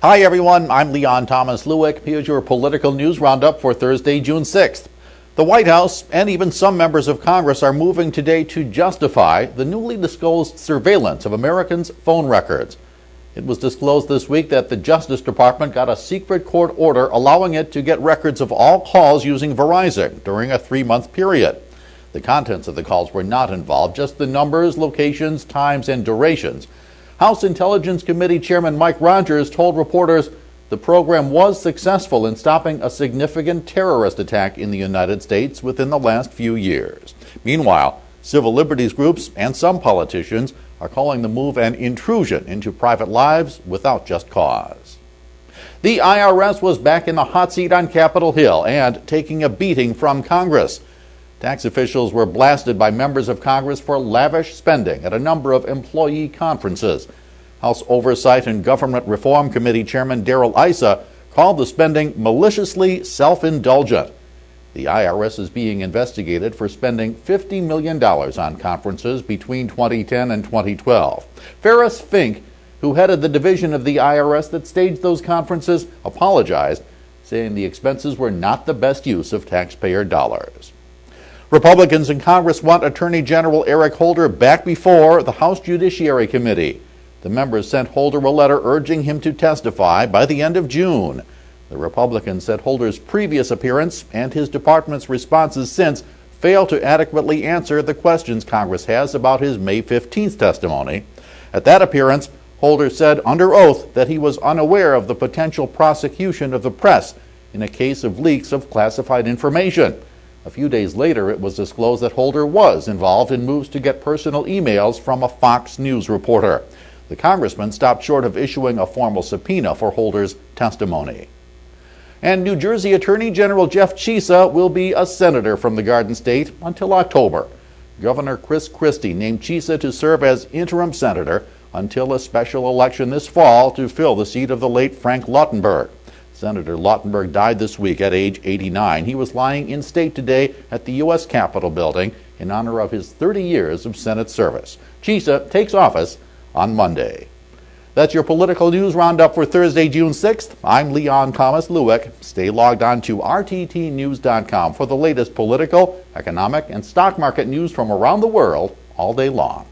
Hi everyone, I'm Leon Thomas Lewick. Here's your political news roundup for Thursday, June 6th. The White House and even some members of Congress are moving today to justify the newly disclosed surveillance of Americans' phone records. It was disclosed this week that the Justice Department got a secret court order allowing it to get records of all calls using Verizon during a 3-month period. The contents of the calls were not involved, just the numbers, locations, times, and durations. House Intelligence Committee Chairman Mike Rogers told reporters the program was successful in stopping a significant terrorist attack in the United States within the last few years. Meanwhile, civil liberties groups and some politicians are calling the move an intrusion into private lives without just cause. The IRS was back in the hot seat on Capitol Hill and taking a beating from Congress. Tax officials were blasted by members of Congress for lavish spending at a number of employee conferences. House Oversight and Government Reform Committee Chairman Darrell Issa called the spending maliciously self-indulgent. The IRS is being investigated for spending $50 million on conferences between 2010 and 2012. Ferris Fink, who headed the division of the IRS that staged those conferences, apologized, saying the expenses were not the best use of taxpayer dollars. Republicans in Congress want Attorney General Eric Holder back before the House Judiciary Committee. The members sent Holder a letter urging him to testify by the end of June. The Republicans said Holder's previous appearance and his department's responses since fail to adequately answer the questions Congress has about his May 15th testimony. At that appearance, Holder said under oath that he was unaware of the potential prosecution of the press in a case of leaks of classified information. A few days later, it was disclosed that Holder was involved in moves to get personal emails from a Fox News reporter. The congressman stopped short of issuing a formal subpoena for Holder's testimony. And New Jersey Attorney General Jeff Chiesa will be a senator from the Garden State until October. Governor Chris Christie named Chiesa to serve as interim senator until a special election this fall to fill the seat of the late Frank Lautenberg. Senator Lautenberg died this week at age 89. He was lying in state today at the U.S. Capitol building in honor of his 30 years of Senate service. Chiesa takes office on Monday. That's your political news roundup for Thursday, June 6th. I'm Leon Thomas Lewick. Stay logged on to rttnews.com for the latest political, economic, and stock market news from around the world all day long.